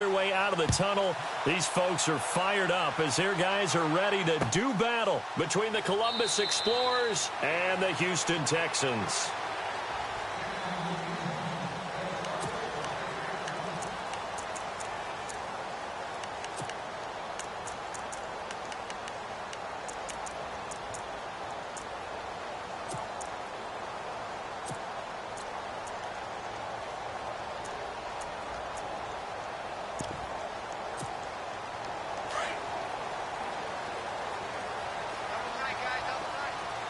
Their way out of the tunnel. These folks are fired up as their guys are ready to do battle between the Columbus Explorers and the Houston Texans.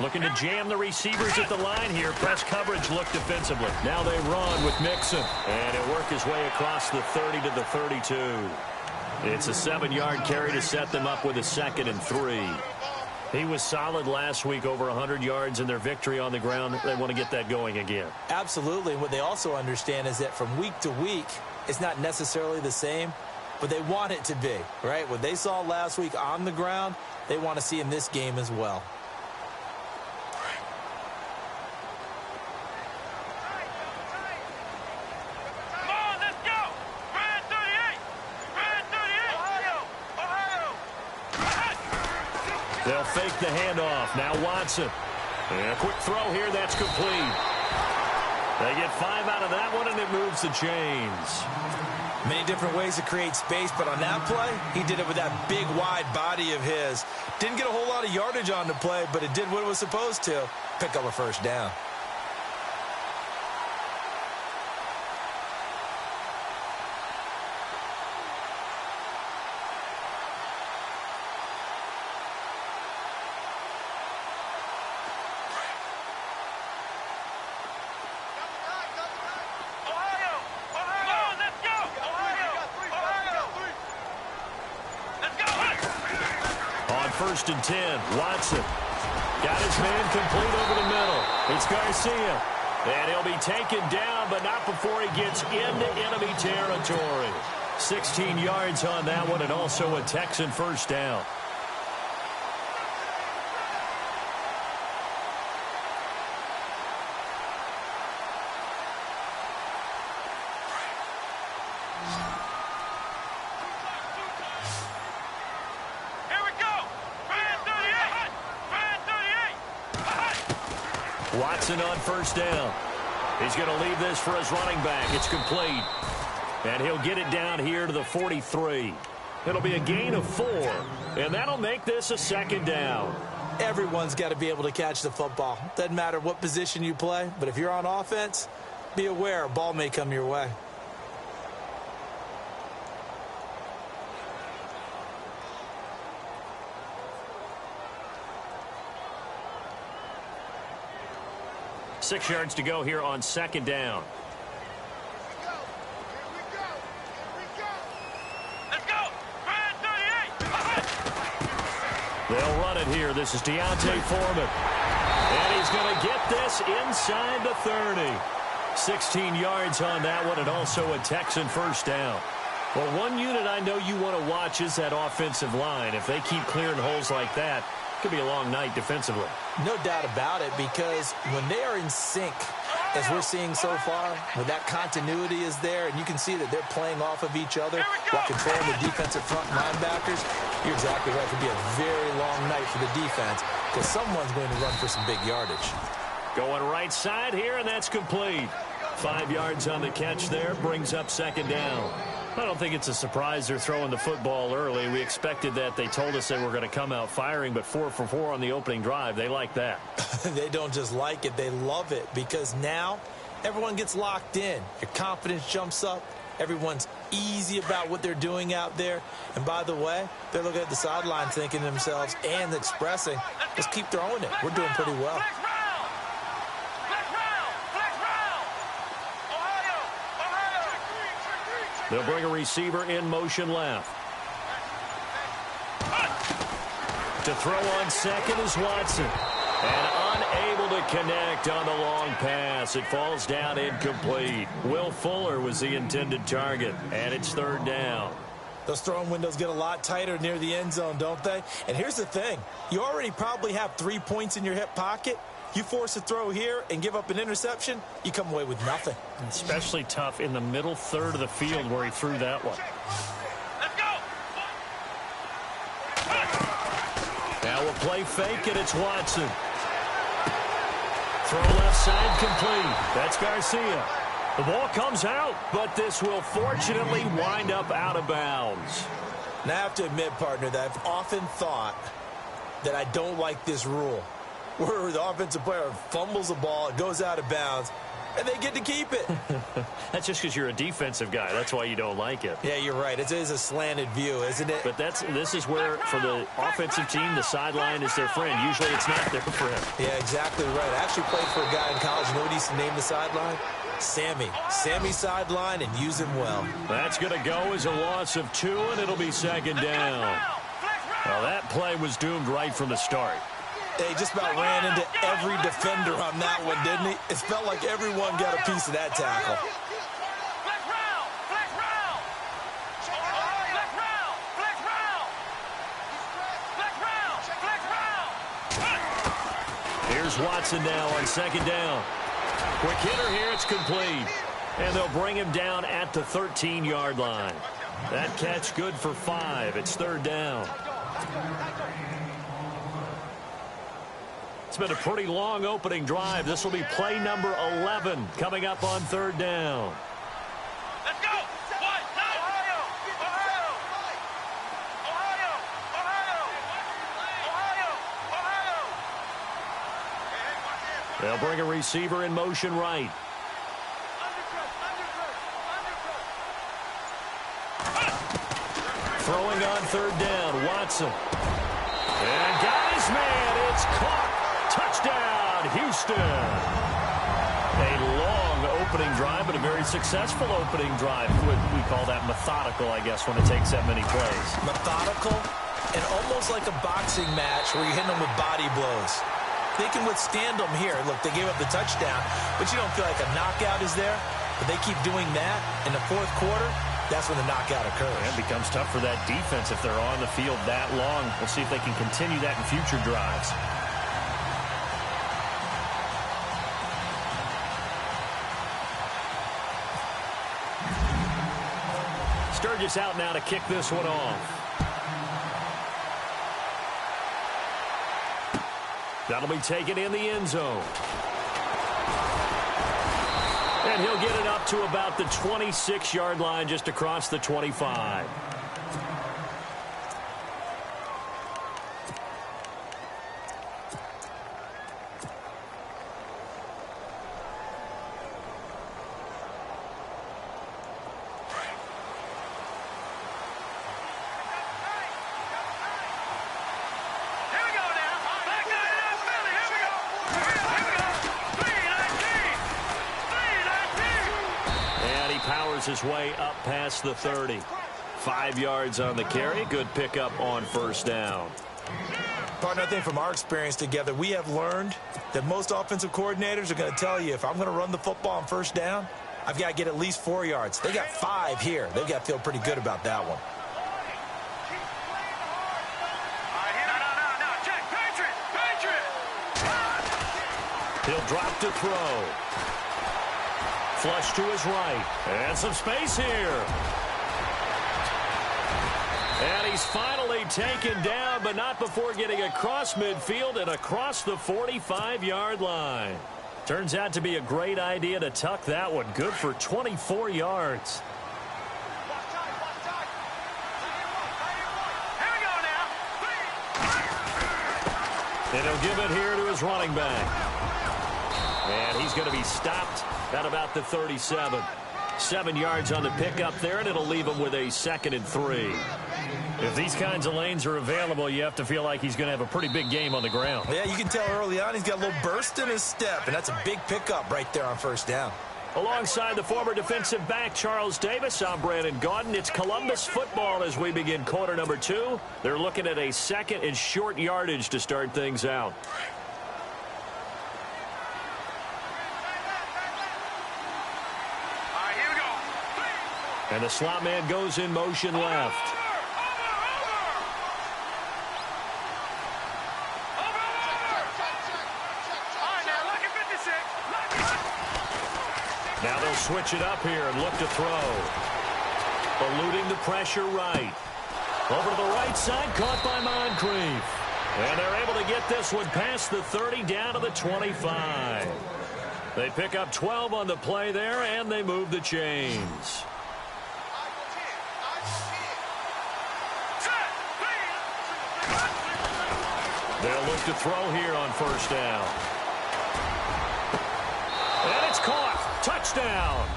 Looking to jam the receivers at the line here. Press coverage look defensively. Now they run with Mixon. And it worked his way across the 30 to the 32. It's a 7-yard carry to set them up with a 2nd and 3. He was solid last week, over 100 yards in their victory on the ground. They want to get that going again. Absolutely. What they also understand is that from week to week, it's not necessarily the same, but they want it to be, right? What they saw last week on the ground, they want to see in this game as well. They'll fake the handoff. Now Watson. And a quick throw here. That's complete. They get 5 out of that one, and it moves the chains. Many different ways to create space, but on that play, he did it with that big, wide body of his. Didn't get a whole lot of yardage on the play, but it did what it was supposed to. Pick up a first down. First and 10. Watson got his man complete over the middle. It's Garcia. And he'll be taken down, but not before he gets into enemy territory. 16 yards on that one, and also a Texan first down. Watson on first down. He's going to leave this for his running back. It's complete. And he'll get it down here to the 43. It'll be a gain of 4. And that'll make this a 2nd down. Everyone's got to be able to catch the football. Doesn't matter what position you play, but if you're on offense, be aware a ball may come your way. Six yards to go here on 2nd down. Let's go. They'll run it here. This is Deontay Foreman. And he's going to get this inside the 30. 16 yards on that one, and also a Texan first down. Well, one unit I know you want to watch is that offensive line. If they keep clearing holes like that, it could be a long night defensively. No doubt about it, because when they are in sync, as we're seeing so far, when that continuity is there, and you can see that they're playing off of each other while controlling the defensive front linebackers, you're exactly right. It could be a very long night for the defense because someone's going to run for some big yardage. Going right side here, and that's complete. 5 yards on the catch there, brings up 2nd down. I don't think it's a surprise they're throwing the football early. We expected that. They told us they were going to come out firing, but 4 for 4 on the opening drive. They like that. They don't just like it. They love it because now everyone gets locked in. Your confidence jumps up. Everyone's easy about what they're doing out there. And by the way, they're looking at the sideline thinking to themselves and expressing, let's keep throwing it. We're doing pretty well. They'll bring a receiver in motion left. To throw on second is Watson. And unable to connect on the long pass. It falls down incomplete. Will Fuller was the intended target. And it's 3rd down. Those throwing windows get a lot tighter near the end zone, don't they? And here's the thing. You already probably have 3 points in your hip pocket. You force a throw here and give up an interception, you come away with nothing. Especially tough in the middle third of the field where he threw that one. Now a play fake, and it's Watson. Throw left side complete. That's Garcia. The ball comes out, but this will fortunately wind up out of bounds. Now, I have to admit, partner, that I've often thought that I don't like this rule, where the offensive player fumbles the ball, it goes out of bounds, and they get to keep it. That's just because you're a defensive guy. That's why you don't like it. Yeah, you're right. It is a slanted view, isn't it? But this is where, for the offensive team, the sideline is their friend. Usually it's not there for him. Yeah, exactly right. I actually played for a guy in college. You know what he used to name the sideline? Sammy. Sammy sideline, and use him well. That's going to go as a loss of 2, and it'll be second down. Well, that play was doomed right from the start. He just about ran into every defender on that one, didn't he? It felt like everyone got a piece of that tackle. Here's Watson now on second down. Quick hitter here, it's complete. And they'll bring him down at the 13-yard line. That catch good for 5. It's third down. It's been a pretty long opening drive. This will be play number 11 coming up on third down. Let's go! Ohio! They'll bring a receiver in motion right. Throwing on third down, Watson. And got his man. It's caught. Touchdown, Houston. A long opening drive, but a very successful opening drive. We call that methodical, I guess, when it takes that many plays. Methodical and almost like a boxing match where you're hitting them with body blows. They can withstand them here. Look, they gave up the touchdown, but you don't feel like a knockout is there. But they keep doing that in the fourth quarter. That's when the knockout occurs. It becomes tough for that defense if they're on the field that long. We'll see if they can continue that in future drives. Sturgis out now to kick this one off. That'll be taken in the end zone. And he'll get it up to about the 26-yard line, just across the 25. His way up past the 30. 5 yards on the carry. Good pickup on first down. Partner, I think from our experience together, we have learned that most offensive coordinators are going to tell you, if I'm going to run the football on first down, I've got to get at least 4 yards. They got 5 here. They've got to feel pretty good about that one. He'll drop to throw. Flush to his right. And some space here. And he's finally taken down, but not before getting across midfield and across the 45-yard line. Turns out to be a great idea to tuck that one. Good for 24 yards. And he'll give it here to his running back. And he's going to be stopped at about the 37. 7 yards on the pickup there, and it'll leave him with a 2nd and 3. If these kinds of lanes are available, you have to feel like he's going to have a pretty big game on the ground. Yeah, you can tell early on he's got a little burst in his step, and that's a big pickup right there on first down. Alongside the former defensive back, Charles Davis, I'm Brandon Gaudin. It's Columbus football as we begin quarter number 2. They're looking at a 2nd and short yardage to start things out. And the slot man goes in motion left. switch it up here and look to throw. Eluding the pressure right. Over to the right side, caught by Moncrief. And they're able to get this one past the 30 down to the 25. They pick up 12 on the play there, and they move the chains. They'll look to throw here on first down. And it's caught. Touchdown.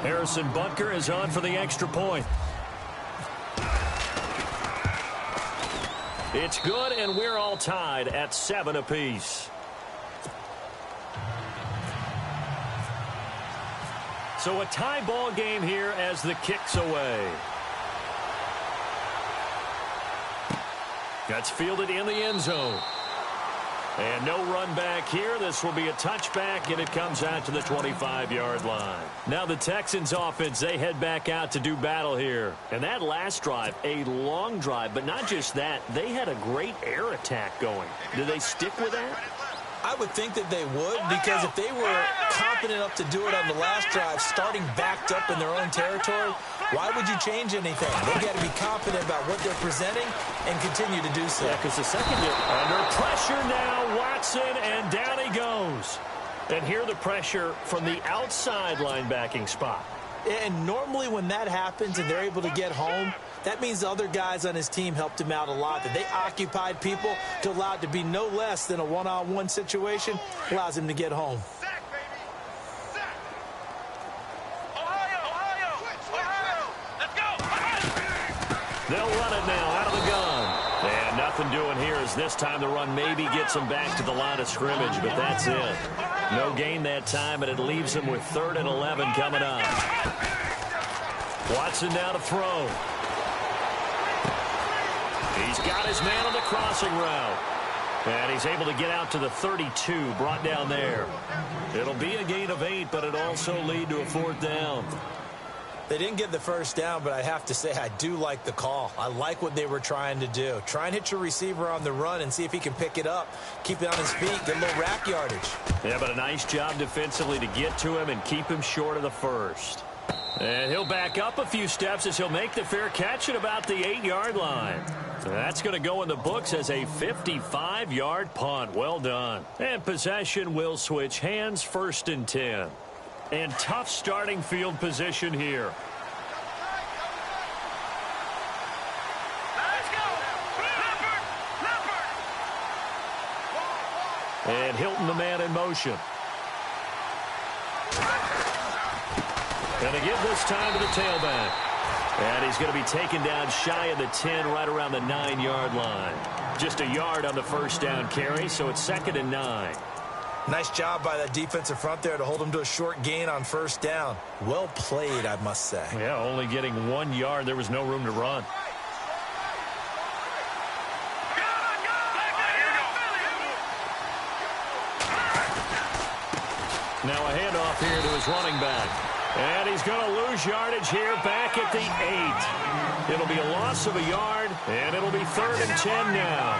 Harrison Butker is on for the extra point. It's good, and we're all tied at 7 apiece. So a tie ball game here as the kick's away. That's fielded in the end zone. And no run back here. This will be a touchback, and it comes out to the 25-yard line. Now the Texans offense, they head back out to do battle here. And that last drive, a long drive, but not just that. They had a great air attack going. Do they stick with that? I would think that they would, because if they were confident enough to do it on the last drive, starting backed up in their own territory, why would you change anything? They've got to be confident about what they're presenting and continue to do so. Yeah, because the second under pressure now, Watson, and down he goes. And here the pressure from the outside linebacking spot. And normally when that happens and they're able to get home, that means the other guys on his team helped him out a lot. That they occupied people to allow it to be no less than a one-on-one situation, allows him to get home. They'll run it now out of the gun. And nothing doing here as this time the run maybe gets them back to the line of scrimmage, but that's it. No gain that time, and it leaves them with 3rd and 11 coming up. Watson now to throw. He's got his man on the crossing route. And he's able to get out to the 32, brought down there. It'll be a gain of 8, but it'll also lead to a 4th down. They didn't get the first down, but I have to say I do like the call. I like what they were trying to do. Try and hit your receiver on the run and see if he can pick it up, keep it on his feet, get a little rack yardage. Yeah, but a nice job defensively to get to him and keep him short of the first. And he'll back up a few steps as he'll make the fair catch at about the 8-yard line. That's going to go in the books as a 55-yard punt. Well done. And possession will switch hands, 1st and 10. And tough starting field position here. Let's go! Leopard! And Hilton, the man in motion. Going to give this time to the tailback. And he's going to be taken down shy of the 10, right around the 9-yard line. Just a yard on the first down carry, so it's 2nd and 9. Nice job by that defensive front there to hold him to a short gain on first down. Well played, I must say. Yeah, only getting 1 yard. There was no room to run. Now a handoff here to his running back. And he's going to lose yardage here back at the 8. It'll be a loss of a yard, and it'll be 3rd and 10 now.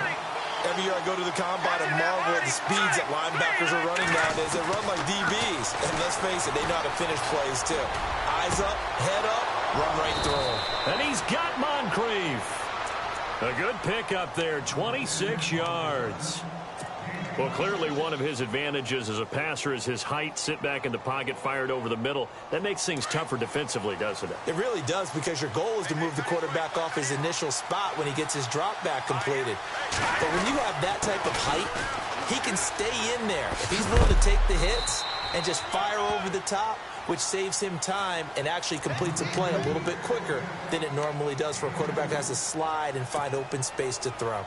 Every year I go to the combine and marvel at the speeds that linebackers are running nowadays. They run like DBs. And let's face it, they know how to finish plays too. Eyes up, head up, run right through them. And he's got Moncrief. A good pickup there, 26 yards. Well, clearly one of his advantages as a passer is his height. Sit back in the pocket, fired over the middle. That makes things tougher defensively, doesn't it? It really does, because your goal is to move the quarterback off his initial spot when he gets his drop back completed. But when you have that type of height, he can stay in there. If he's willing to take the hits and just fire over the top, which saves him time and actually completes a play a little bit quicker than it normally does for a quarterback who has to slide and find open space to throw.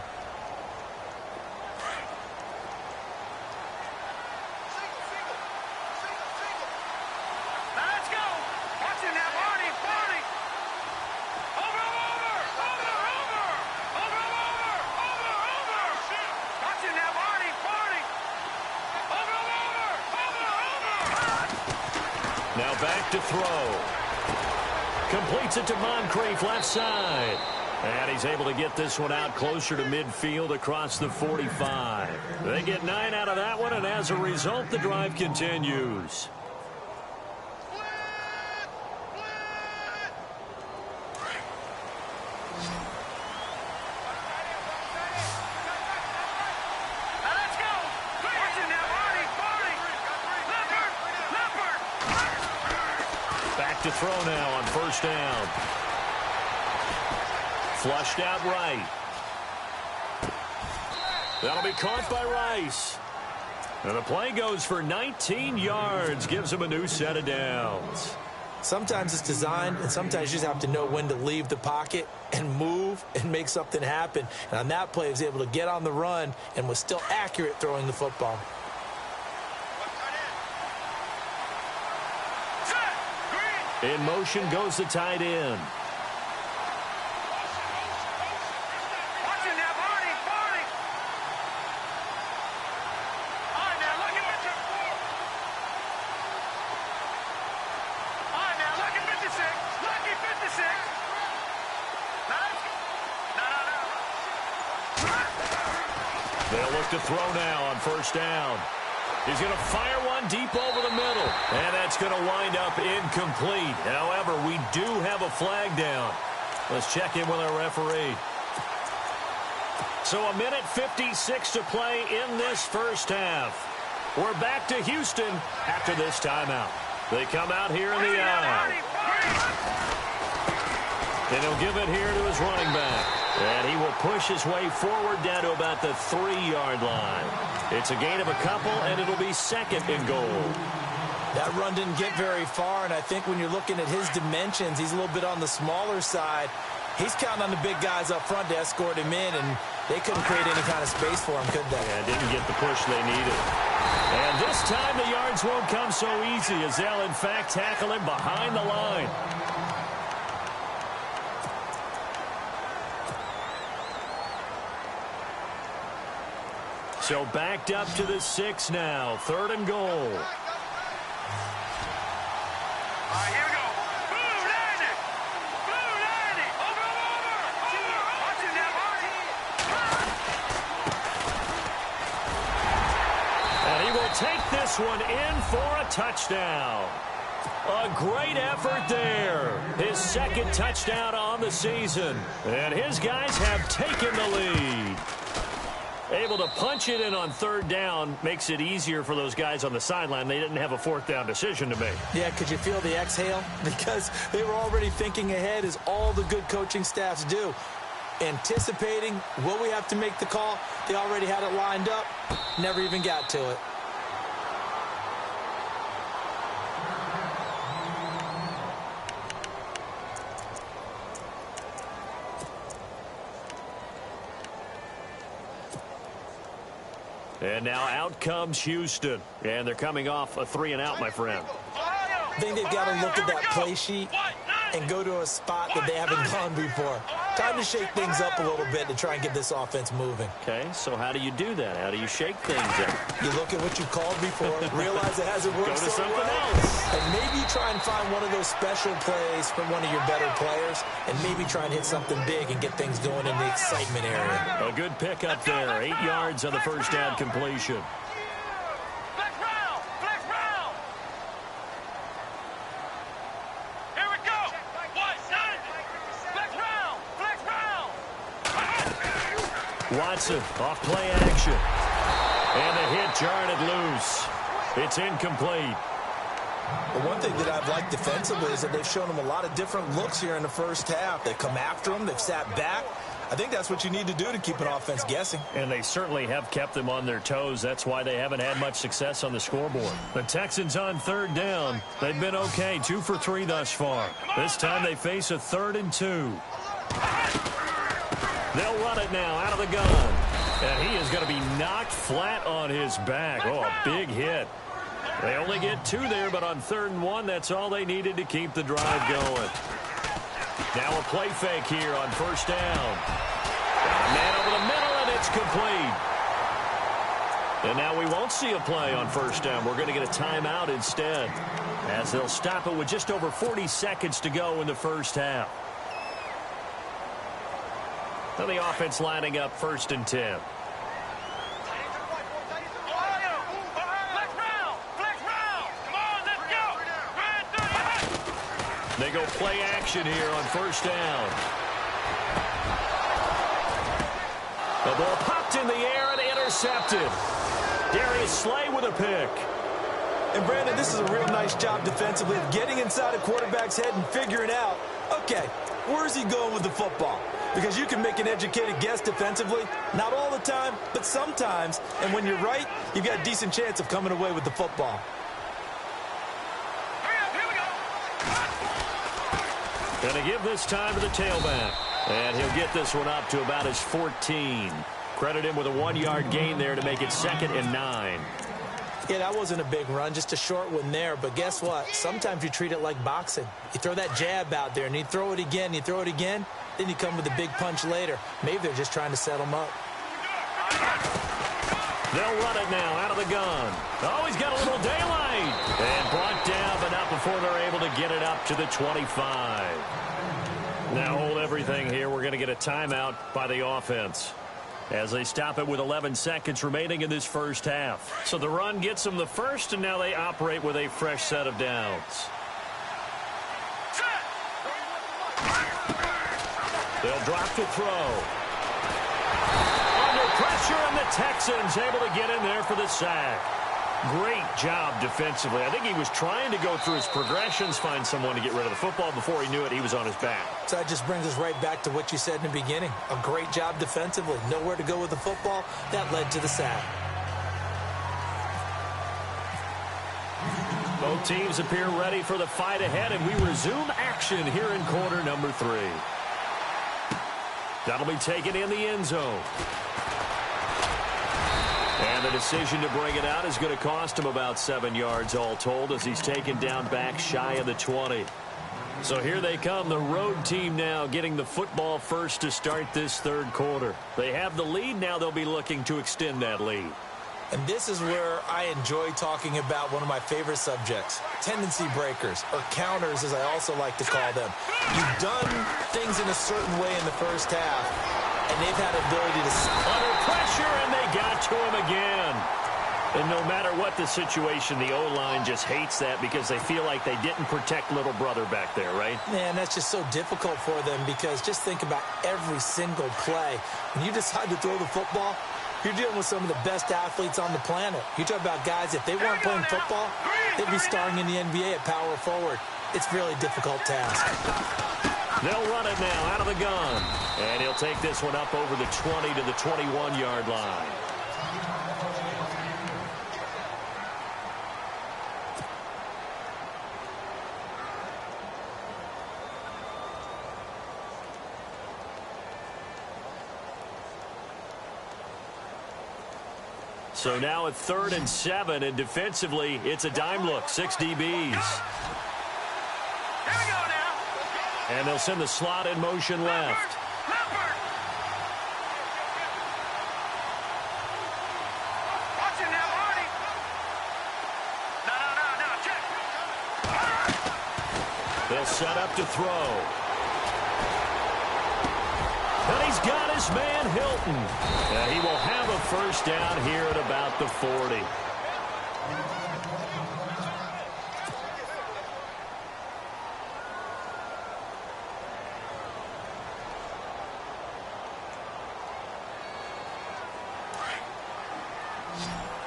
Now back to throw. Completes it to Moncrief, left side. And he's able to get this one out closer to midfield across the 45. They get 9 out of that one, and as a result, the drive continues. Back to throw now on first down. Flushed out right. That'll be caught by Rice. And the play goes for 19 yards. Gives him a new set of downs. Sometimes it's designed, and sometimes you just have to know when to leave the pocket and move and make something happen. And on that play, he was able to get on the run and was still accurate throwing the football. In motion goes the tight end. They'll look to throw now on first down. He's going to fire one deep over the middle. And that's going to wind up incomplete. However, we do have a flag down. Let's check in with our referee. So a minute 56 to play in this first half. We're back to Houston after this timeout. They come out here in the I. And he'll give it here to his running back. And he will push his way forward down to about the 3-yard line. It's a gain of a couple, and it'll be second and goal. That run didn't get very far, and I think when you're looking at his dimensions, he's a little bit on the smaller side. He's counting on the big guys up front to escort him in, and they couldn't create any kind of space for him, could they? Yeah, didn't get the push they needed. And this time the yards won't come so easy as they'll, in fact, tackle him behind the line. So backed up to the 6 now. Third and goal. All right, here we go. Blue 90. Blue 90. Over. Watch it now, And he will take this one in for a touchdown. A great effort there. His second touchdown on the season. And his guys have taken the lead. Able to punch it in on third down makes it easier for those guys on the sideline. They didn't have a fourth down decision to make. Yeah, could you feel the exhale? Because they were already thinking ahead, as all the good coaching staffs do. Anticipating, will we have to make the call? They already had it lined up. Never even got to it. And now out comes Houston. And they're coming off a 3-and-out, my friend. I think they've got to look at that play sheet and go to a spot that they haven't gone before. Time to shake things up a little bit to try and get this offense moving. Okay, so how do you do that? How do you shake things up? You look at what you called before, realize it hasn't worked Go to so something well, else. and maybe try and find one of those special plays from one of your better players, and maybe try and hit something big and get things going in the excitement area. A good pickup there. 8 yards on the first down completion. Flex round. Here we go. Flex round. Watson off play action. And the hit jarred it loose. It's incomplete. The one thing that I've liked defensively is that they've shown them a lot of different looks here in the first half. They've come after them. They've sat back. I think that's what you need to do to keep an offense guessing. And they certainly have kept them on their toes. That's why they haven't had much success on the scoreboard. The Texans on third down. They've been okay, 2 for 3 thus far. This time they face a 3rd and 2. They'll run it now out of the gun. And he is going to be knocked flat on his back. Oh, a big hit. They only get 2 there, but on 3rd and 1, that's all they needed to keep the drive going. Now a play fake here on first down. Got a man over the middle, and it's complete. And now we won't see a play on first down. We're going to get a timeout instead, as they'll stop it with just over 40 seconds to go in the first half. And the offense lining up 1st and 10. They go play action here on 1st down. The ball popped in the air and intercepted. Darius Slay with a pick. And, Brandon, this is a real nice job defensively of getting inside a quarterback's head and figuring out, okay, where's he going with the football? Because you can make an educated guess defensively. Not all the time, but sometimes. And when you're right, you've got a decent chance of coming away with the football. Going to give this time to the tailback. And he'll get this one up to about his 14. Credit him with a 1-yard gain there to make it 2nd and 9. Yeah, that wasn't a big run, just a short one there. But guess what? Sometimes you treat it like boxing. You throw that jab out there, and you throw it again, you throw it again, then you come with a big punch later. Maybe they're just trying to set them up. They'll run it now out of the gun. Oh, he's got a little daylight. And brought down, but not before they're able to get it up to the 25. Now hold everything here. We're going to get a timeout by the offense as they stop it with 11 seconds remaining in this first half. So the run gets them the first, and now they operate with a fresh set of downs. They'll drop to throw. Under pressure, and the Texans able to get in there for the sack. Great job defensively. I think he was trying to go through his progressions, find someone to get rid of the football. Before he knew it, he was on his back. So that just brings us right back to what you said in the beginning. A great job defensively. Nowhere to go with the football. That led to the sack. Both teams appear ready for the fight ahead, and we resume action here in quarter number 3. That'll be taken in the end zone. And the decision to bring it out is going to cost him about 7 yards all told as he's taken down back shy of the 20. So here they come, the road team now getting the football first to start this 3rd quarter. They have the lead. Now they'll be looking to extend that lead. And this is where I enjoy talking about one of my favorite subjects, tendency breakers, or counters as I also like to call them. You've done things in a certain way in the first half, and they've had the ability to... Under pressure, and they got to him again. And no matter what the situation, the O-line just hates that because they feel like they didn't protect little brother back there, right? Man, that's just so difficult for them because just think about every single play. When you decide to throw the football, you're dealing with some of the best athletes on the planet. You talk about guys, if they weren't playing football, they'd be starring in the NBA at power forward. It's a really difficult task. They'll run it now out of the gun. And he'll take this one up over the 20 to the 21-yard line. So now at 3rd and 7, and defensively, it's a dime look, 6 DBs. Here we go now. And they'll send the slot in motion left. Leopard. Watch it now, Marty. No, check. They'll set up to throw. And he's got his man, Hilton. And he will have a first down here at about the 40.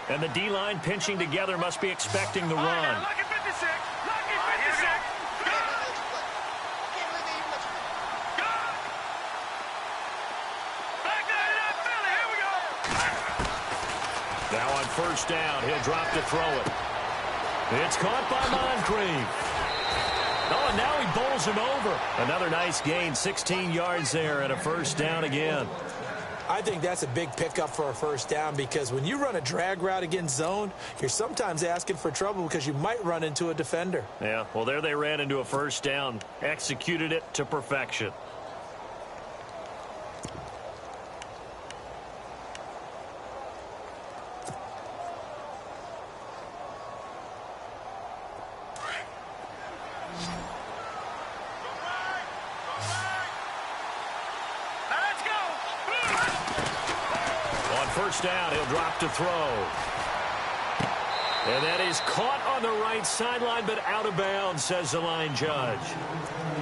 And the D-line pinching together must be expecting the run. Lucky 56. Lucky 56. Now on first down, he'll drop to throw it. It's caught by Moncrief. Oh, and now he bowls him over. Another nice gain, 16 yards there, and a first down again. I think that's a big pickup for a first down because when you run a drag route against zone, you're sometimes asking for trouble because you might run into a defender. Yeah, well, there they ran into a first down, executed it to perfection. Now let's go. first down. He'll drop to throw. And that is caught on the right sideline, but out of bounds, says the line judge.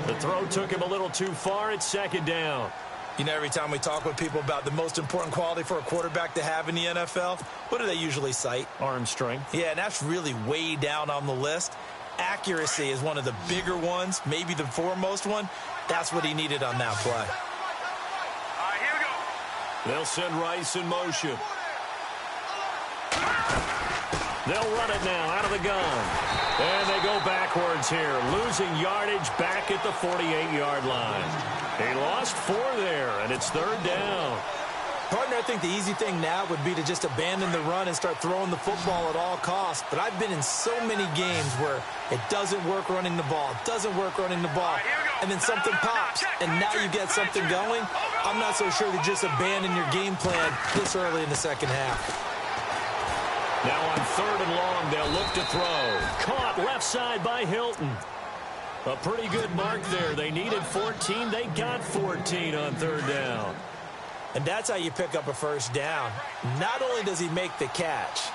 The throw took him a little too far. It's second down. You know, every time we talk with people about the most important quality for a quarterback to have in the NFL, what do they usually cite? Arm strength. Yeah, and that's really way down on the list. Accuracy is one of the bigger ones, maybe the foremost one. That's what he needed on that play. All right, here we go. They'll send Rice in motion. They'll run it now out of the gun. And they go backwards here, losing yardage back at the 48-yard line. They lost 4 there, and it's third down. Partner, I think the easy thing now would be to just abandon the run and start throwing the football at all costs. But I've been in so many games where it doesn't work running the ball, and then something pops, and now you get something going. I'm not so sure to just abandon your game plan this early in the second half. Now on third and long, they'll look to throw. Caught left side by Hilton. A pretty good mark there. They needed 14. They got 14 on third down. And that's how you pick up a first down. Not only does he make the catch,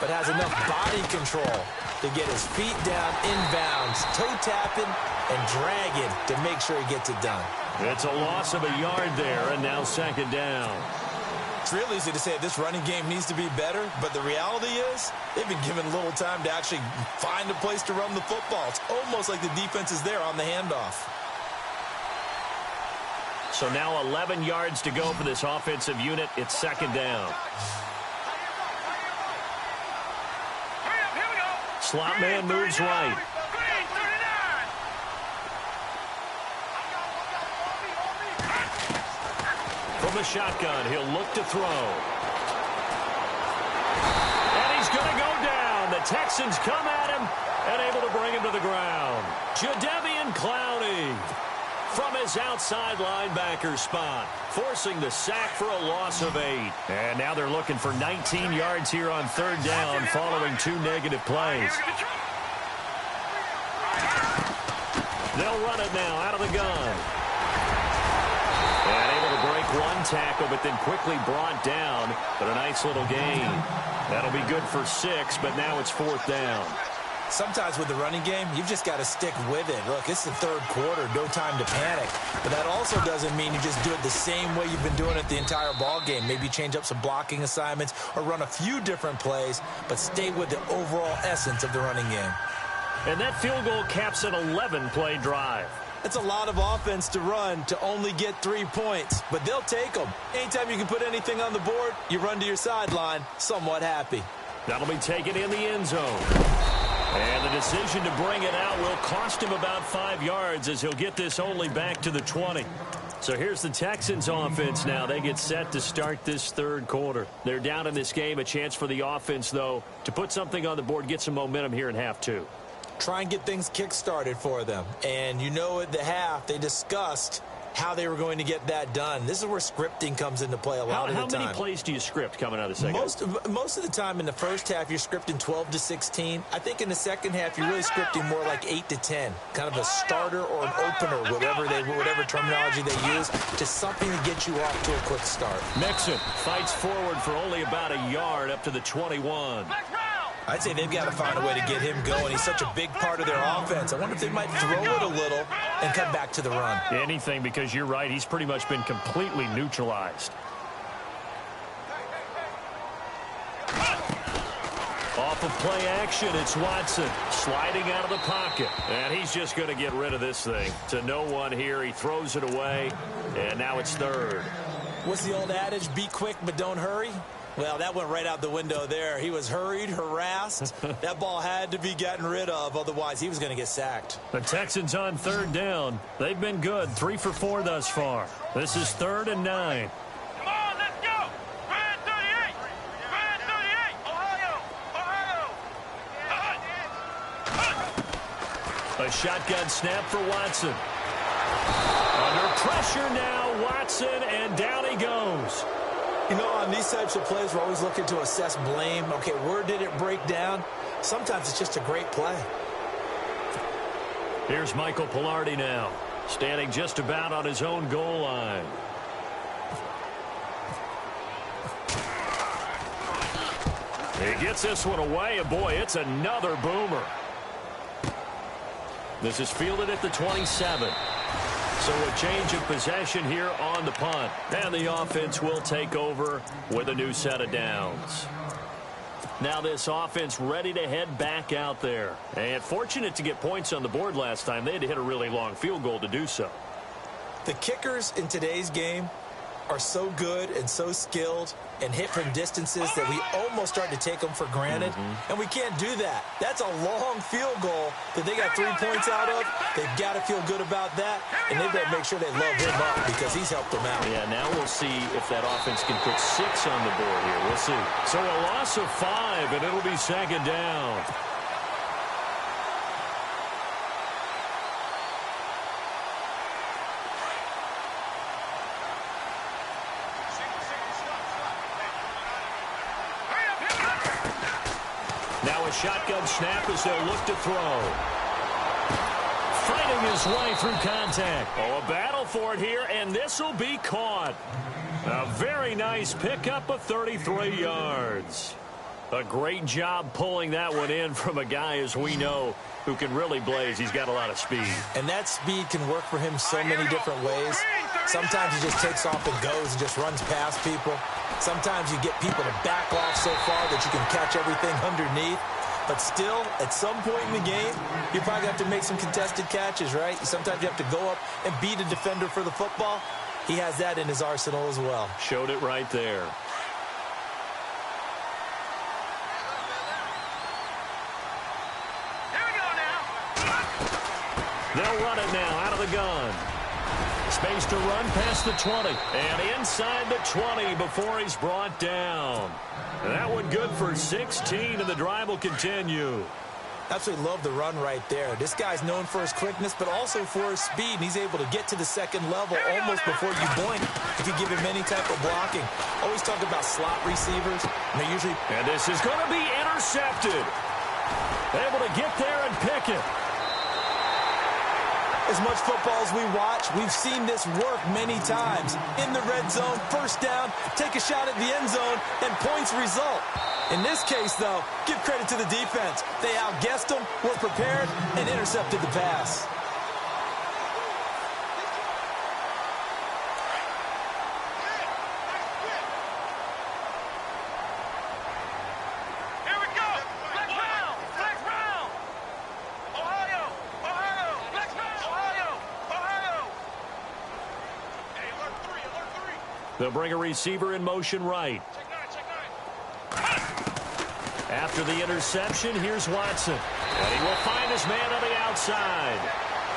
but has enough body control to get his feet down inbounds, toe tapping and dragging to make sure he gets it done. It's a loss of a yard there, and now second down. It's real easy to say this running game needs to be better, but the reality is they've been given little time to actually find a place to run the football. It's almost like the defense is there on the handoff. So now 11 yards to go for this offensive unit. It's second down. Here we go. Slot man moves right. Green 39. From the shotgun, he'll look to throw. And he's going to go down. The Texans come at him and able to bring him to the ground. Jadeveon Clowney from his outside linebacker spot, forcing the sack for a loss of 8. And now they're looking for 19 yards here on third down following 2 negative plays. They'll run it now out of the gun. And able to break 1 tackle, but then quickly brought down. But a nice little gain. That'll be good for 6, but now it's fourth down. Sometimes with the running game, you've just got to stick with it. Look, it's the third quarter, no time to panic. But that also doesn't mean you just do it the same way you've been doing it the entire ball game. Maybe change up some blocking assignments or run a few different plays, but stay with the overall essence of the running game. And that field goal caps an 11-play drive. It's a lot of offense to run to only get 3 points, but they'll take them. Anytime you can put anything on the board, you run to your sideline somewhat happy. That'll be taken in the end zone. And the decision to bring it out will cost him about 5 yards as he'll get this only back to the 20. So here's the Texans offense now. They get set to start this third quarter. They're down in this game. A chance for the offense, though, to put something on the board, get some momentum here in half 2. Try and get things kick-started for them. And you know at the half, they discussed how they were going to get that done. This is where scripting comes into play a lot of the time. How many plays do you script coming out of the second half? Most of the time in the first half, you're scripting 12 to 16. I think in the second half, you're really scripting more like 8 to 10. Kind of a starter or an opener, whatever terminology they use, just something to get you off to a quick start. Mixon fights forward for only about a yard up to the 21. I'd say they've got to find a way to get him going. He's such a big part of their offense. I wonder if they might throw it a little and come back to the run. Anything, because you're right. He's pretty much been completely neutralized. Off of play action, it's Watson sliding out of the pocket. And he's just going to get rid of this thing. To no one here. He throws it away. And now it's third. What's the old adage? Be quick, but don't hurry. Well, that went right out the window there. He was hurried, harassed. That ball had to be gotten rid of. Otherwise, he was going to get sacked. The Texans on third down. They've been good. 3 for 4 thus far. This is 3rd and 9. Come on, let's go. Brand 38. Brand 38. Ohio. A shotgun snap for Watson. Under pressure now, Watson, and down he goes. You know, on these types of plays, we're always looking to assess blame. Okay, where did it break down? Sometimes it's just a great play. Here's Michael Pilardi now, standing just about on his own goal line. He gets this one away, and boy, it's another boomer. This is fielded at the 27. So a change of possession here on the punt. And the offense will take over with a new set of downs. Now this offense ready to head back out there. And fortunate to get points on the board last time. They had to hit a really long field goal to do so. The kickers in today's game are so good and so skilled and hit from distances that we almost start to take them for granted. And we can't do that. That's a long field goal that they got 3 points out of. They've got to feel good about that, and they've got to make sure they love him up because he's helped them out. Yeah, now we'll see if that offense can put 6 on the board here. We'll see. So a loss of 5, and it'll be second down. Now a shotgun snap as they'll look to throw. Fighting his way through contact. Oh, a battle for it here, and this will be caught. A very nice pickup of 33 yards. A great job pulling that one in from a guy, as we know, who can really blaze. He's got a lot of speed. And that speed can work for him so many different ways. Sometimes he just takes off and goes and just runs past people. Sometimes you get people to back off so far that you can catch everything underneath. But still, at some point in the game, you probably have to make some contested catches, right? Sometimes you have to go up and beat a defender for the football. He has that in his arsenal as well. Showed it right there. They'll run it now out of the gun. Space to run past the 20. And inside the 20 before he's brought down. And that one good for 16, and the drive will continue. Absolutely love the run right there. This guy's known for his quickness, but also for his speed. And he's able to get to the second level almost before you blink if you give him any type of blocking. Always talk about slot receivers. And they usually... And this is going to be intercepted. Able to get there and pick it. As much football as we watch, we've seen this work many times. In the red zone, first down, take a shot at the end zone, and points result. In this case, though, give credit to the defense. They outguessed them, were prepared, and intercepted the pass. They'll bring a receiver in motion right. After the interception, here's Watson. And he will find his man on the outside.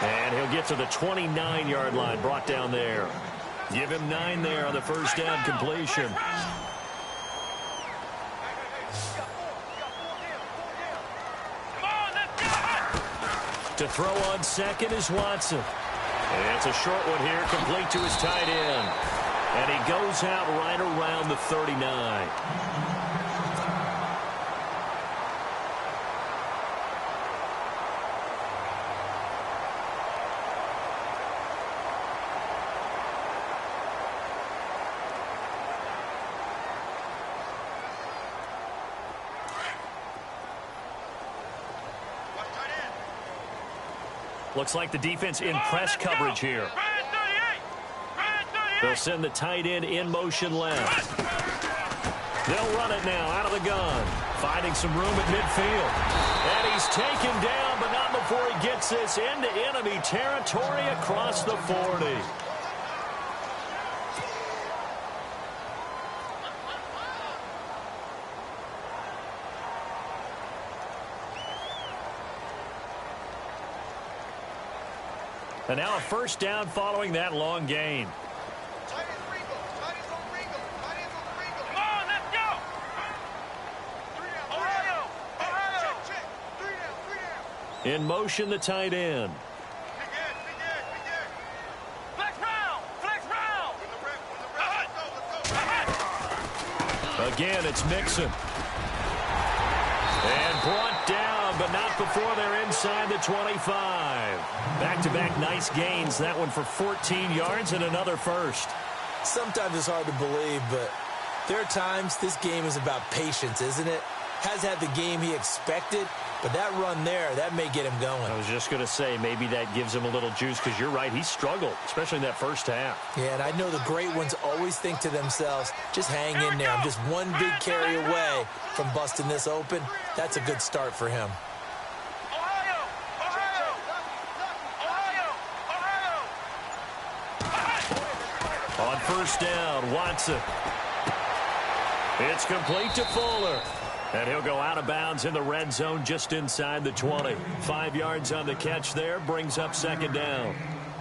And he'll get to the 29-yard line, brought down there. Give him 9 there on the first down completion. To throw on second is Watson. And it's a short one here, complete to his tight end. And he goes out right around the 39. Looks like the defense in press coverage here. They'll send the tight end in motion left. They'll run it now out of the gun. Finding some room at midfield. And he's taken down, but not before he gets this into enemy territory across the 40. And now a first down following that long gain. In motion, the tight end. Again, it's Mixon. And brought down, but not before they're inside the 25. Back-to-back nice gains. That one for 14 yards and another first. Sometimes it's hard to believe, but there are times this game is about patience, isn't it? has had the game he expected, but that run there, that may get him going. I was just going to say, maybe that gives him a little juice, because you're right, he struggled, especially in that first half. Yeah, and I know the great ones always think to themselves, just hang in there. I'm just one big carry away from busting this open. That's a good start for him. On first down, Watson. It's complete to Fuller. And he'll go out of bounds in the red zone just inside the 20. 5 yards on the catch there, brings up second down.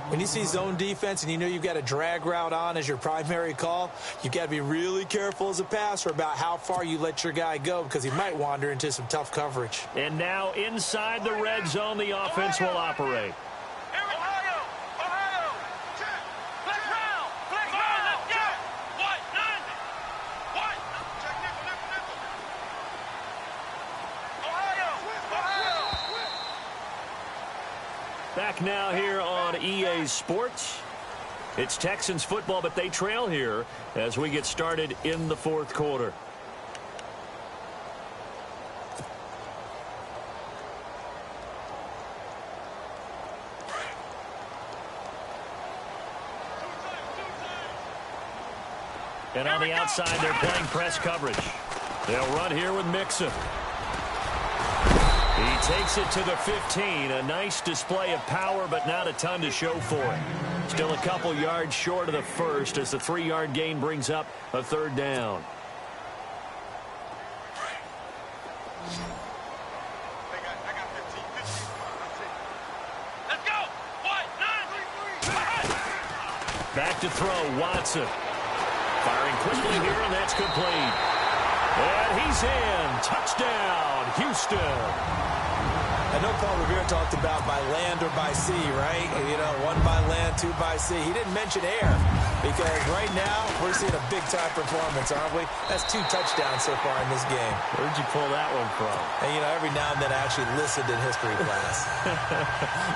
When you see zone defense and you know you've got a drag route on as your primary call, you've got to be really careful as a passer about how far you let your guy go, because he might wander into some tough coverage. And now inside the red zone, the offense will operate. Back now here on EA Sports. It's Texans football, but they trail here as we get started in the fourth quarter. And on the outside, they're playing press coverage. They'll run here with Mixon. He takes it to the 15. A nice display of power, but not a ton to show for it. Still a couple yards short of the first as the 3-yard gain brings up a third down. Let's go. Back to throw, Watson. Firing quickly here, and that's complete. And he's in. Touchdown, Houston. I know Paul Revere talked about by land or by sea, right? You know, 1 by land, 2 by sea. He didn't mention air, because right now we're seeing a big-time performance, aren't we? That's 2 touchdowns so far in this game. Where'd you pull that one from? And, you know, every now and then I actually listened in history class.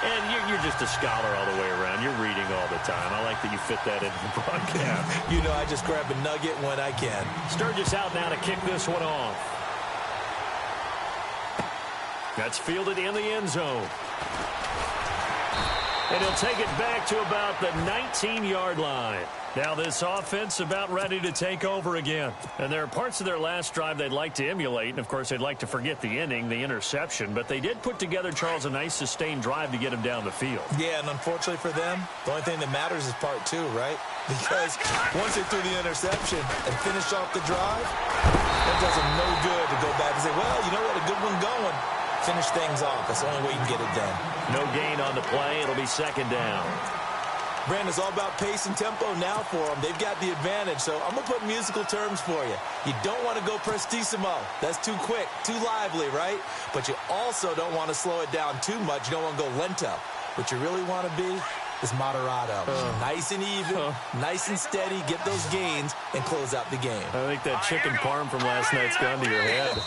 And you're just a scholar all the way around. You're reading all the time. I like that you fit that into the broadcast. You know, I just grab a nugget when I can. Sturgis out now to kick this one off. That's fielded in the end zone. And he'll take it back to about the 19-yard line. Now this offense about ready to take over again. And there are parts of their last drive they'd like to emulate. And, of course, they'd like to forget the inning, the interception. But they did put together, Charles, a nice sustained drive to get him down the field. Yeah, and unfortunately for them, the only thing that matters is part 2, right? Because once they threw the interception and finished off the drive, that does them no good to go back and say, well, you know what, a good one going. Finish things off. That's the only way you can get it done. No gain on the play. It'll be second down. Brandon, it's all about pace and tempo now for them. They've got the advantage, so I'm going to put musical terms for you. You don't want to go prestissimo. That's too quick, too lively, right? But you also don't want to slow it down too much. You don't want to go lento. What you really want to be is moderato. Nice and even, nice and steady, get those gains, and close out the game. I think that chicken parm from last night's gone to your head.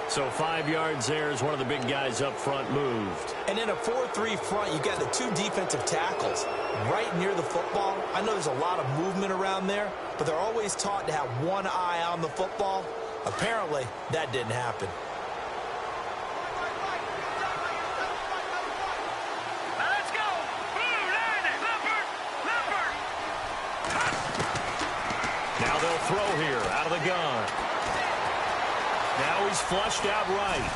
So 5 yards there as one of the big guys up front moved. And in a 4-3 front, you've got the 2 defensive tackles right near the football. I know there's a lot of movement around there, but they're always taught to have one eye on the football. Apparently, that didn't happen. Let's go. Blue line it. Leopard. Now they'll throw here out of the gun. Now he's flushed out right.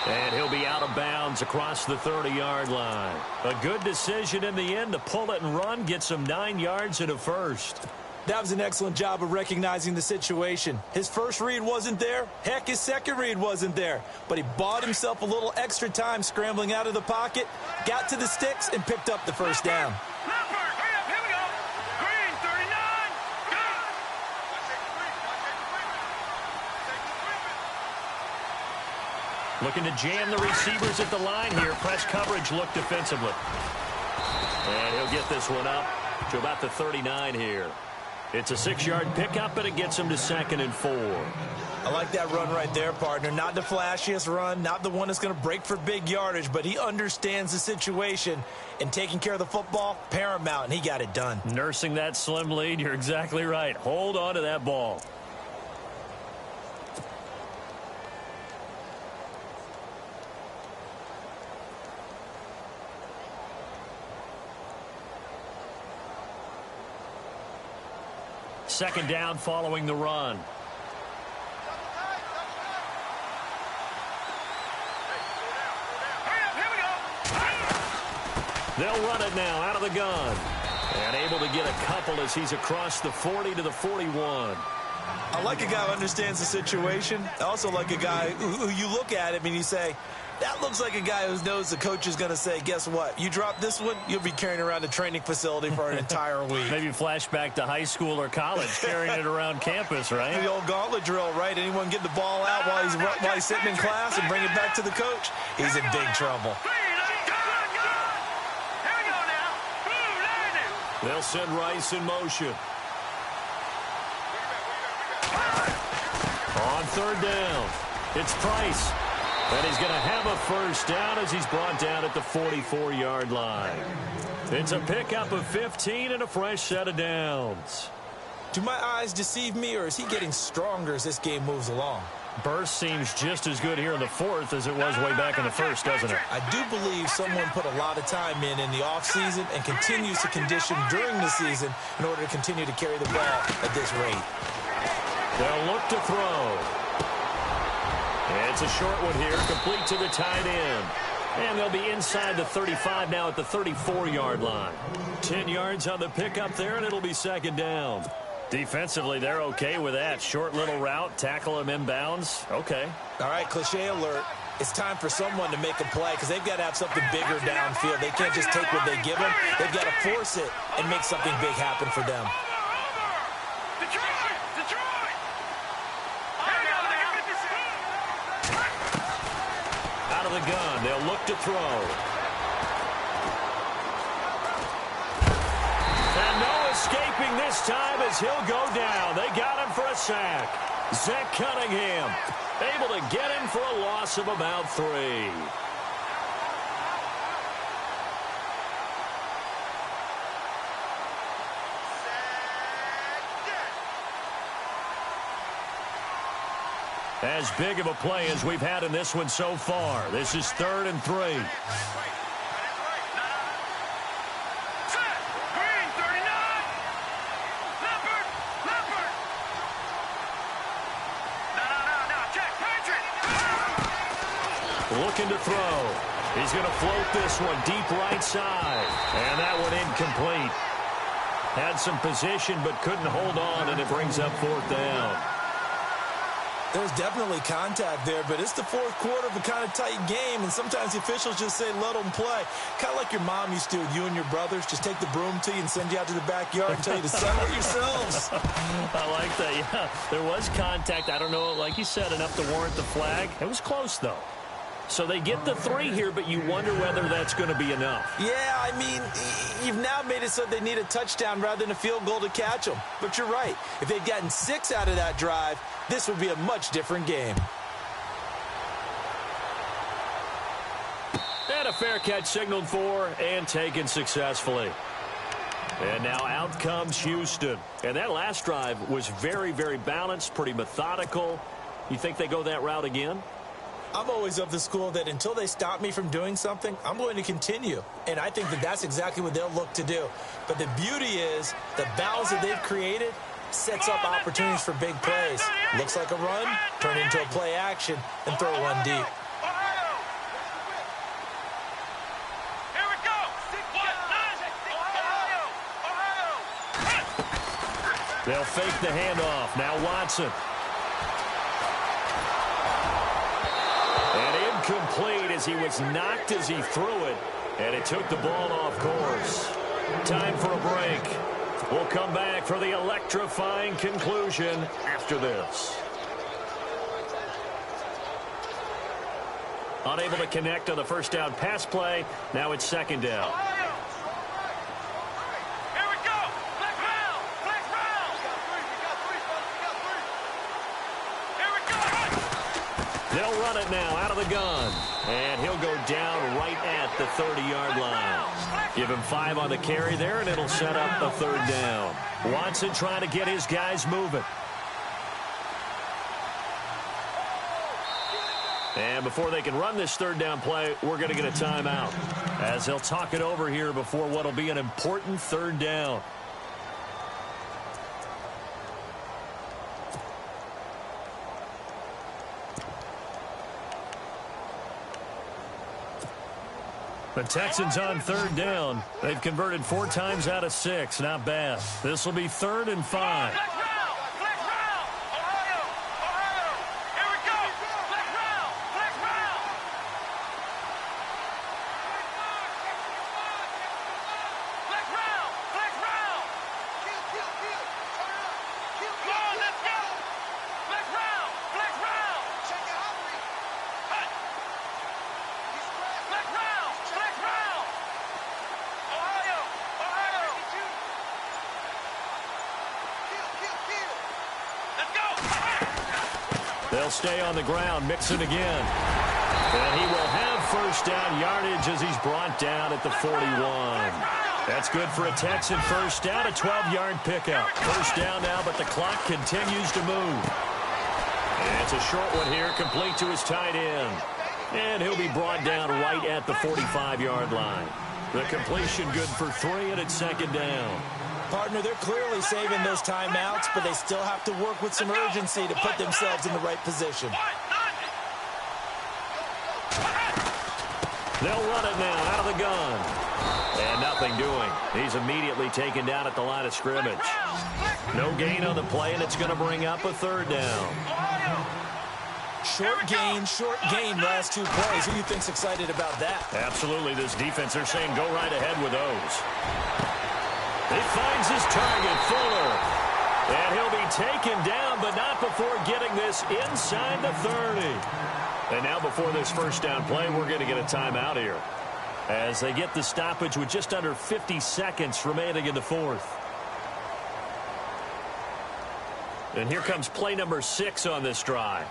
And he'll be out of bounds across the 30-yard line. A good decision in the end to pull it and run, get some 9 yards and a first. That was an excellent job of recognizing the situation. His first read wasn't there. Heck, his second read wasn't there. But he bought himself a little extra time scrambling out of the pocket, got to the sticks, and picked up the first down. Leopard. Hurry up. Here we go. Green 39. Go. Looking to jam the receivers at the line here. Press coverage look defensively. And he'll get this one up to about the 39 here. It's a 6-yard pickup, and it gets him to 2nd and 4. I like that run right there, partner. Not the flashiest run, not the one that's going to break for big yardage, but he understands the situation, and taking care of the football, paramount, and he got it done. Nursing that slim lead, you're exactly right. Hold on to that ball. second down following the run. They'll run it now out of the gun. And able to get a couple as he's across the 40 to the 41. I like a guy who understands the situation. I also like a guy who you look at him and you say, that looks like a guy who knows the coach is going to say, guess what? You drop this one, you'll be carrying around a training facility for an entire week. Maybe flashback to high school or college, carrying it around campus, right? The old gauntlet drill, right? Anyone get the ball out while he's sitting in class and bring it back to the coach? He's in big trouble. They'll send Rice in motion. On third down, it's Price. And he's going to have a first down as he's brought down at the 44-yard line. It's a pickup of 15 and a fresh set of downs. Do my eyes deceive me, or is he getting stronger as this game moves along? Burst seems just as good here in the fourth as it was way back in the first, doesn't it? I do believe someone put a lot of time in the offseason and continues to condition during the season in order to continue to carry the ball at this rate. They'll look to throw. It's a short one here, complete to the tight end. And they'll be inside the 35 now at the 34-yard line. 10 yards on the pickup there, and it'll be second down. Defensively, they're okay with that. Short little route, tackle him inbounds. Okay. All right, cliche alert. It's time for someone to make a play because they've got to have something bigger downfield. They can't just take what they give them. They've got to force it and make something big happen for them. Out of the gun, they'll look to throw. And no escaping this time as he'll go down. They got him for a sack. Zach Cunningham able to get him for a loss of about 3. As big of a play as we've had in this one so far. This is 3rd and 3. Looking to throw. He's going to float this one deep right side. And that one incomplete. Had some position but couldn't hold on, and it brings up 4th down. There's definitely contact there, but it's the fourth quarter of a kind of tight game, and sometimes the officials just say, let them play. Kind of like your mom used to with you and your brothers. Just take the broom to you and send you out to the backyard and tell you to settle it yourselves. I like that, yeah. There was contact. I don't know, like you said, enough to warrant the flag. It was close, though. So they get the 3 here, but you wonder whether that's going to be enough. Yeah, I mean, you've now made it so they need a touchdown rather than a field goal to catch them. But you're right. If they'd gotten 6 out of that drive, this would be a much different game. And a fair catch signaled for and taken successfully. And now out comes Houston. And that last drive was very, very balanced, pretty methodical. You think they go that route again? I'm always of the school that until they stop me from doing something, I'm going to continue. And I think that that's exactly what they'll look to do. But the beauty is the balance that they've created sets up opportunities for big plays. Looks like a run, turn it into a play action, and throw one deep. They'll fake the handoff. Now Watson. And incomplete as he was knocked as he threw it. And it took the ball off course. Time for a break. We'll come back for the electrifying conclusion after this. Unable to connect on the first down pass play. Now it's second down. They'll run it now out of the gun. And he'll go down right at the 30-yard line. Give him 5 on the carry there, and it'll set up a 3rd down. Watson trying to get his guys moving. And before they can run this 3rd down play, we're going to get a timeout, as they'll talk it over here before what will be an important 3rd down. The Texans on third down. They've converted 4 times out of 6. Not bad. This will be 3rd and 5. They'll stay on the ground, Mixon again. And he will have first down yardage as he's brought down at the 41. That's good for a Texan first down, a 12-yard pickup. First down now, but the clock continues to move. And it's a short one here, complete to his tight end. And he'll be brought down right at the 45-yard line. The completion good for 3, and it's 2nd down. Partner, they're clearly saving those timeouts, but they still have to work with some urgency to put themselves in the right position. They'll run it now out of the gun. And nothing doing. He's immediately taken down at the line of scrimmage. No gain on the play, and it's going to bring up a 3rd down. Short gain last 2 plays. Who do you think's excited about that? Absolutely. This defense, they're saying go right ahead with those. He finds his target, Fuller. And he'll be taken down, but not before getting this inside the 30. And now before this first down play, we're going to get a timeout here, as they get the stoppage with just under 50 seconds remaining in the 4th. And here comes play number 6 on this drive.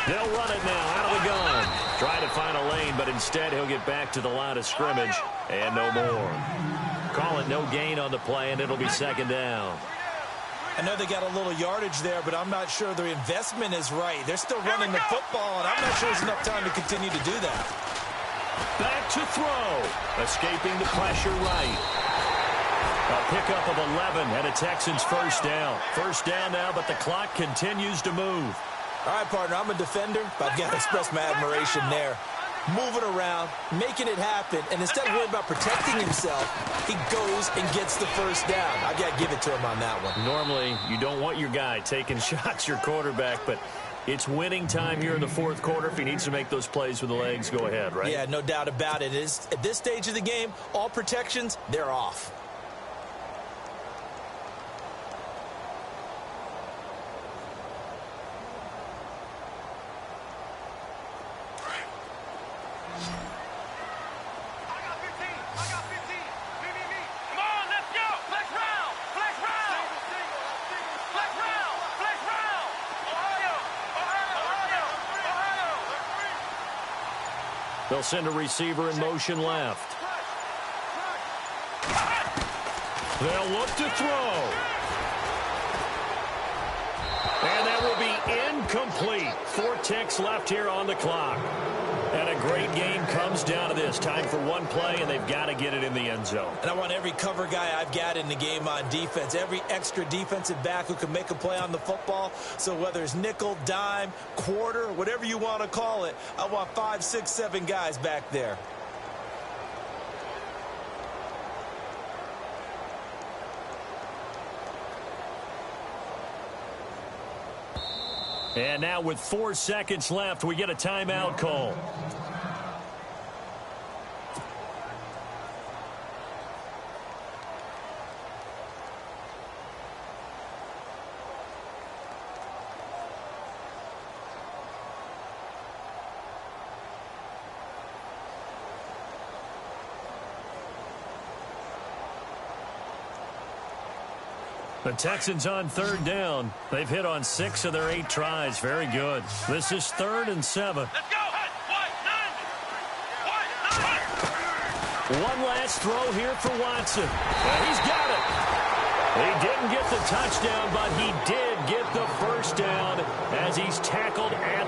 They'll run it now out of the gun. Trying to find a lane, but instead he'll get back to the line of scrimmage. And no more. Call it no gain on the play, and it'll be 2nd down. I know they got a little yardage there, but I'm not sure their investment is right. They're still running the football, and I'm not sure there's enough time to continue to do that. Back to throw. Escaping the pressure right. A pickup of 11 and a Texans first down. First down now, but the clock continues to move. All right, partner, I'm a defender, but I've got to express my admiration there. Moving around, making it happen, and instead of worrying about protecting himself, he goes and gets the first down. I've got to give it to him on that one. Normally, you don't want your guy taking shots, your quarterback, but it's winning time here in the 4th quarter. If he needs to make those plays with the legs, go ahead, right? Yeah, no doubt about it. At this stage of the game, all protections, they're off. They'll send a receiver in motion left. They'll look to throw. And that will be incomplete. 4 ticks left here on the clock. And a great game comes down to this. Time for one play, and they've got to get it in the end zone. And I want every cover guy I've got in the game on defense, every extra defensive back who can make a play on the football. So whether it's nickel, dime, quarter, whatever you want to call it, I want 5, 6, 7 guys back there. And now with 4 seconds left, we get a timeout call. The Texans on 3rd down. They've hit on 6 of their 8 tries. Very good. This is 3rd and 7. Let's go. One last throw here for Watson. And he's got it. He didn't get the touchdown, but he did get the first down as he's tackled at